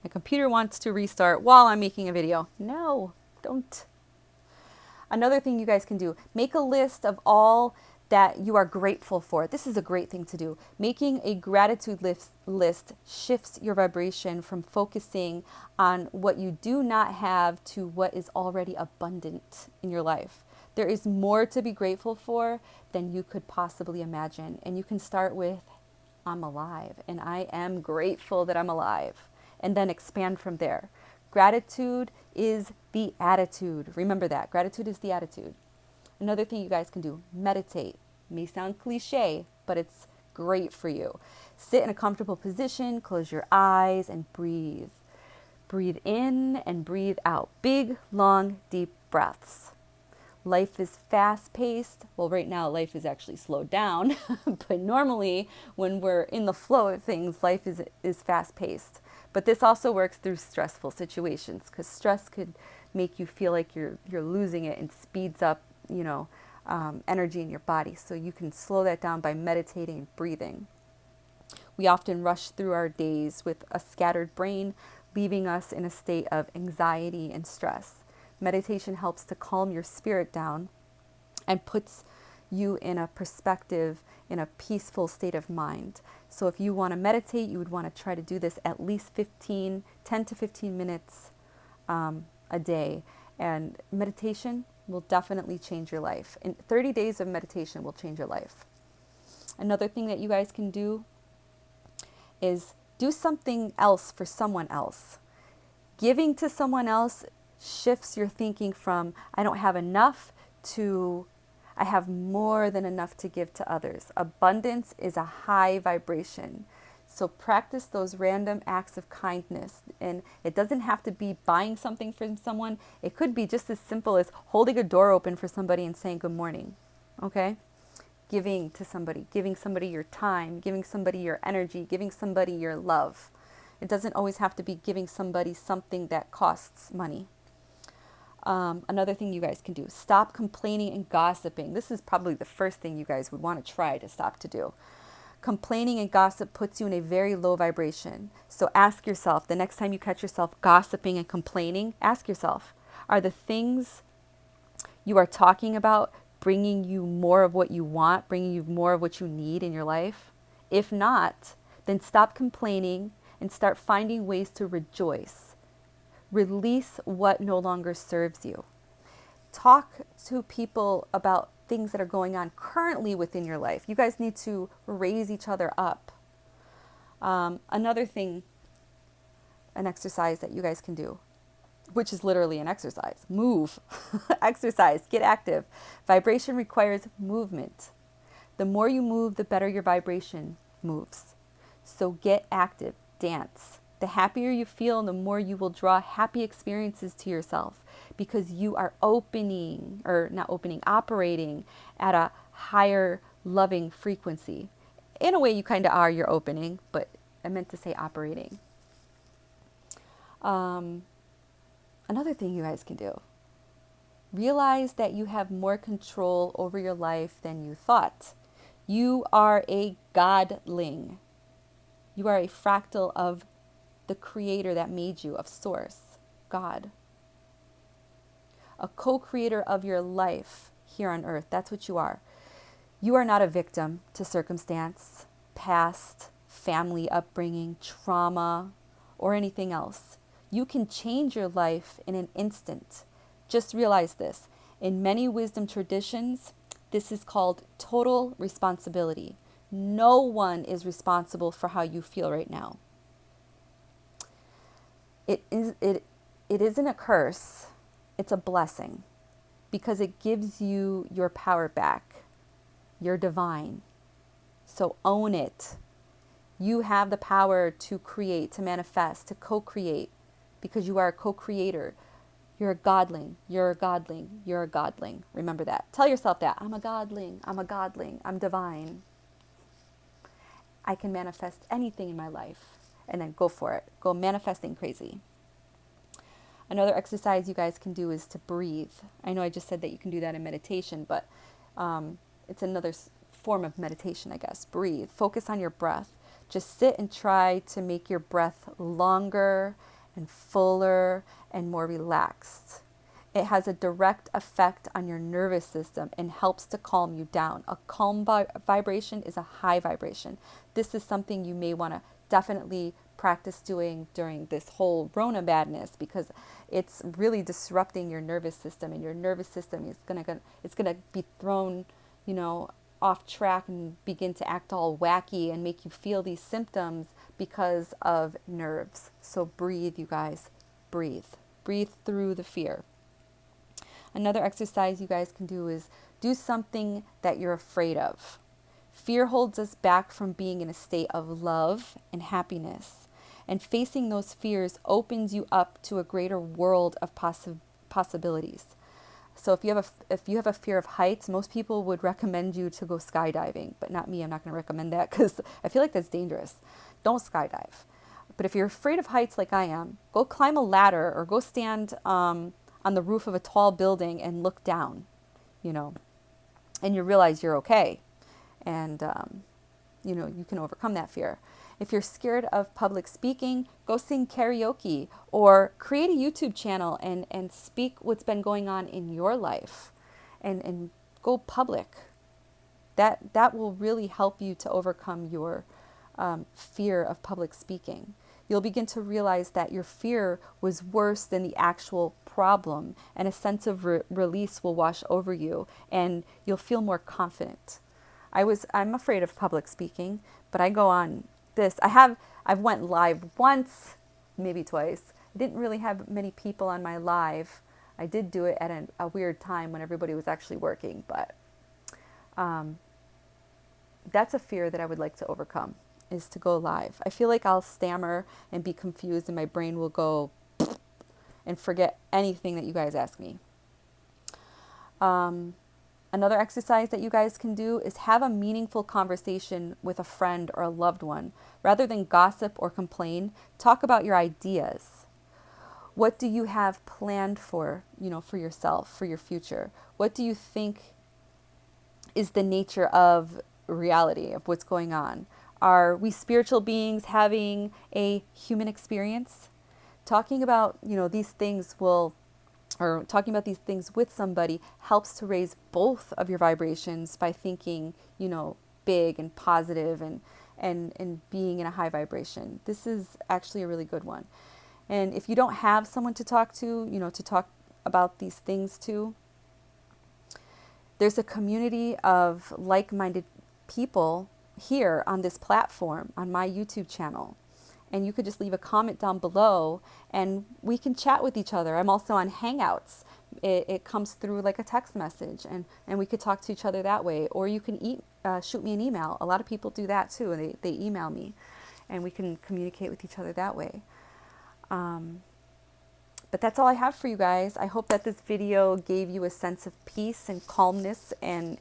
My computer wants to restart while I'm making a video. No, don't. Another thing you guys can do, make a list of all that you are grateful for. This is a great thing to do. Making a gratitude list shifts your vibration from focusing on what you do not have to what is already abundant in your life. There is more to be grateful for than you could possibly imagine. And you can start with, I'm alive and I am grateful that I'm alive. And then expand from there. Gratitude is the attitude. Remember that. Gratitude is the attitude. Another thing you guys can do, meditate. It may sound cliche, but it's great for you. Sit in a comfortable position, close your eyes, and breathe. Breathe in and breathe out. Big, long, deep breaths. Life is fast-paced. Well, right now, life is actually slowed down. But normally, when we're in the flow of things, life is fast-paced. But this also works through stressful situations, because stress could make you feel like you're losing it and speeds up, energy in your body. So you can slow that down by meditating and breathing. We often rush through our days with a scattered brain, leaving us in a state of anxiety and stress. Meditation helps to calm your spirit down and puts you in a perspective, in a peaceful state of mind. So if you want to meditate, you would want to try to do this at least 10 to 15 minutes a day. And meditation will definitely change your life. And 30 days of meditation will change your life. Another thing that you guys can do is do something else for someone else. Giving to someone else shifts your thinking from, I don't have enough, to I have more than enough to give to others. Abundance is a high vibration. So practice those random acts of kindness. And it doesn't have to be buying something from someone. It could be just as simple as holding a door open for somebody and saying good morning. Okay? Giving to somebody, giving somebody your time, giving somebody your energy, giving somebody your love. It doesn't always have to be giving somebody something that costs money. Another thing you guys can do, stop complaining and gossiping. This is probably the first thing you guys would want to try to stop to do. Complaining and gossip puts you in a very low vibration. So ask yourself, the next time you catch yourself gossiping and complaining, ask yourself, are the things you are talking about bringing you more of what you want, bringing you more of what you need in your life? If not, then stop complaining and start finding ways to rejoice. Release what no longer serves you. Talk to people about things that are going on currently within your life. You guys need to raise each other up. Another thing, an exercise that you guys can do, which is literally an exercise. Move. Exercise. Get active. Vibration requires movement. The more you move, the better your vibration moves. So get active. Dance. The happier you feel, the more you will draw happy experiences to yourself, because you are operating at a higher loving frequency. In a way, you kind of are, you're opening, but I meant to say operating. Another thing you guys can do, realize that you have more control over your life than you thought. You are a godling. You are a fractal of the creator that made you, of source, God. A co-creator of your life here on earth. That's what you are. You are not a victim to circumstance, past, family upbringing, trauma, or anything else. You can change your life in an instant. Just realize this. In many wisdom traditions, this is called total responsibility. No one is responsible for how you feel right now. It isn't a curse, it's a blessing, because it gives you your power back. You're divine. So own it. You have the power to create, to manifest, to co-create, because you are a co-creator. You're a godling. You're a godling. You're a godling. Remember that. Tell yourself that. I'm a godling. I'm a godling. I'm divine. I can manifest anything in my life. and then go for it. Go manifesting crazy. Another exercise you guys can do is to breathe. I know I just said that you can do that in meditation, but it's another form of meditation, I guess. Breathe. Focus on your breath. Just sit and try to make your breath longer and fuller and more relaxed. It has a direct effect on your nervous system and helps to calm you down. A calm vibration is a high vibration. This is something you may want to definitely practice doing during this whole Rona madness, because it's really disrupting your nervous system, and your nervous system is gonna be thrown, off track and begin to act all wacky and make you feel these symptoms because of nerves. So breathe, you guys. Breathe. Breathe through the fear. Another exercise you guys can do is do something that you're afraid of. Fear holds us back from being in a state of love and happiness. And facing those fears opens you up to a greater world of possibilities. So if you have a fear of heights, most people would recommend you to go skydiving, but not me. I'm not going to recommend that because I feel like that's dangerous. Don't skydive. But if you're afraid of heights like I am, go climb a ladder or go stand on the roof of a tall building and look down, and you realize you're okay. And, you can overcome that fear. If you're scared of public speaking, go sing karaoke or create a YouTube channel and speak what's been going on in your life and go public. That will really help you to overcome your fear of public speaking. You'll begin to realize that your fear was worse than the actual problem, and a sense of release will wash over you, and you'll feel more confident. I'm afraid of public speaking, but I go on this. I've went live once, maybe twice. I didn't really have many people on my live. I did do it at a weird time when everybody was actually working, but that's a fear that I would like to overcome, is to go live. I feel like I'll stammer and be confused, and my brain will go and forget anything that you guys ask me. Another exercise that you guys can do is have a meaningful conversation with a friend or a loved one. Rather than gossip or complain, talk about your ideas. What do you have planned for yourself, for your future? What do you think is the nature of reality, of what's going on? Are we spiritual beings having a human experience? Talking about, these things talking about these things with somebody helps to raise both of your vibrations by thinking, big and positive and being in a high vibration. This is actually a really good one. And if you don't have someone to talk to, to talk about these things to, there's a community of like-minded people here on this platform, on my YouTube channel. And you could just leave a comment down below and we can chat with each other. I'm also on Hangouts. It comes through like a text message and we could talk to each other that way. Or you can shoot me an email. A lot of people do that too. And they email me and we can communicate with each other that way. But that's all I have for you guys. I hope that this video gave you a sense of peace and calmness and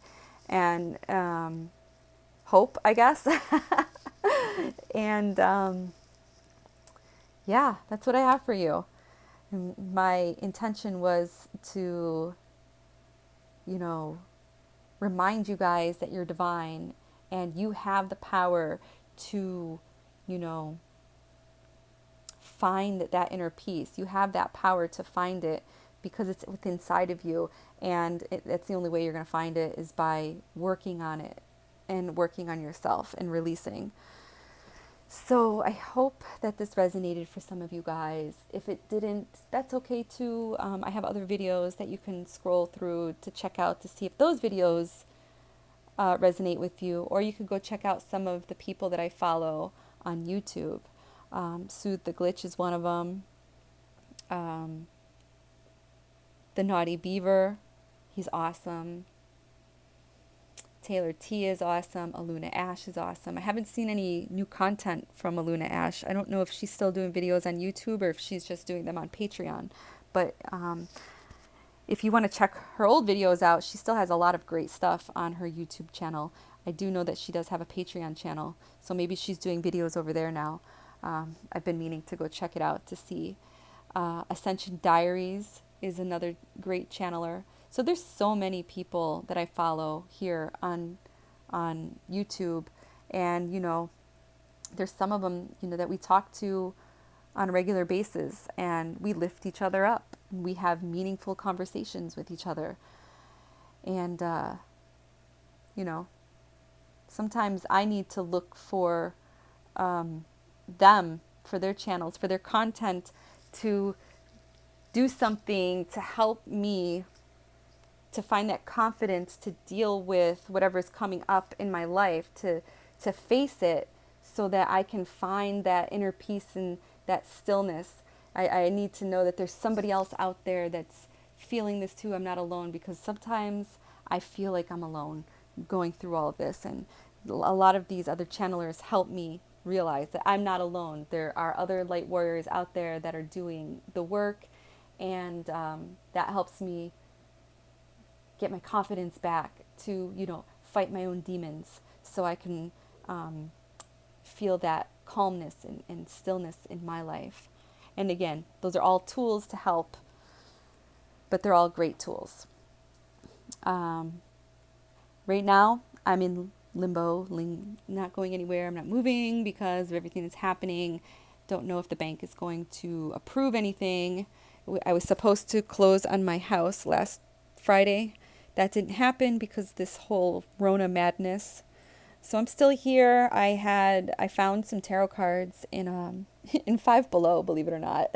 hope, I guess. And yeah, that's what I have for you. My intention was to, remind you guys that you're divine and you have the power to, find that inner peace. You have that power to find it because it's within inside of you. And that's the only way you're going to find it, is by working on it and working on yourself and releasing. So I hope that this resonated for some of you guys. If it didn't, that's okay too. I have other videos that you can scroll through to check out to see if those videos resonate with you. Or you could go check out some of the people that I follow on YouTube. Soothe the Glitch is one of them. The Naughty Beaver, he's awesome. Taylor T is awesome. Aluna Ash is awesome. I haven't seen any new content from Aluna Ash. I don't know if she's still doing videos on YouTube or if she's just doing them on Patreon. But if you want to check her old videos out, she still has a lot of great stuff on her YouTube channel. I do know that she does have a Patreon channel, so maybe she's doing videos over there now. I've been meaning to go check it out to see. Ascension Diaries is another great channeler. So there's so many people that I follow here on YouTube, and there's some of them that we talk to on a regular basis, and we lift each other up. We have meaningful conversations with each other, and sometimes I need to look for them, for their channels, for their content, to do something to help me to find that confidence to deal with whatever's coming up in my life, to face it, so that I can find that inner peace and that stillness. I need to know that there's somebody else out there that's feeling this too. I'm not alone, because sometimes I feel like I'm alone going through all of this, and a lot of these other channelers help me realize that I'm not alone. There are other light warriors out there that are doing the work, and that helps me get my confidence back to fight my own demons, so I can feel that calmness and stillness in my life. And again, those are all tools to help, but they're all great tools. Right now, I'm in limbo, not going anywhere. I'm not moving because of everything that's happening. Don't know if the bank is going to approve anything. I was supposed to close on my house last Friday. That didn't happen because this whole Rona madness. So I'm still here. I found some tarot cards in Five Below, believe it or not.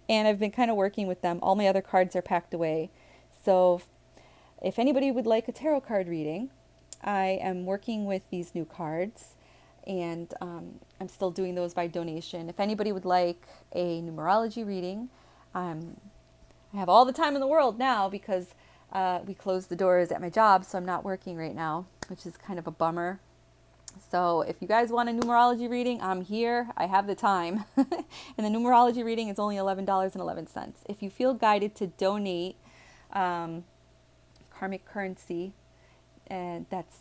And I've been kind of working with them. All my other cards are packed away. So if anybody would like a tarot card reading, I am working with these new cards, and I'm still doing those by donation. If anybody would like a numerology reading, I have all the time in the world now because we closed the doors at my job, so I'm not working right now, which is kind of a bummer. So if you guys want a numerology reading, I'm here. I have the time. And the numerology reading is only $11.11. If you feel guided to donate karmic currency, and that's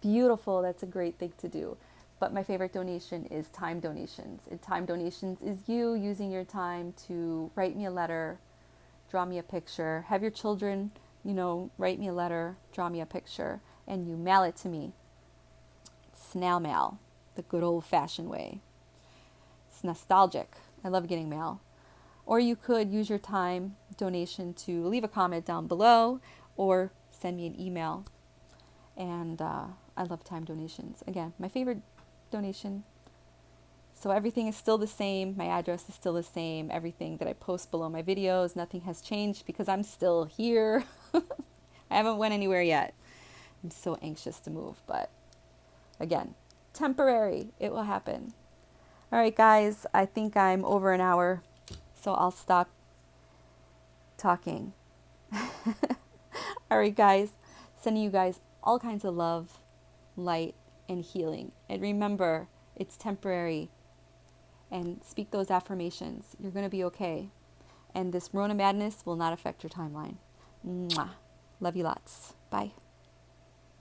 beautiful, that's a great thing to do. But my favorite donation is time donations. And time donations is you using your time to write me a letter, draw me a picture, have your children, write me a letter, draw me a picture, and you mail it to me. Snail mail, the good old-fashioned way. It's nostalgic. I love getting mail. Or you could use your time donation to leave a comment down below or send me an email. And I love time donations. Again, my favorite donation. So everything is still the same. My address is still the same. Everything that I post below my videos, nothing has changed because I'm still here. I haven't went anywhere yet. I'm so anxious to move, but again, temporary. It will happen. All right, guys, I think I'm over an hour, so I'll stop talking. All right, guys, sending you guys all kinds of love, light, and healing. And remember, it's temporary. And speak those affirmations. You're going to be okay. And this Rona madness will not affect your timeline. Mwah. Love you lots. Bye.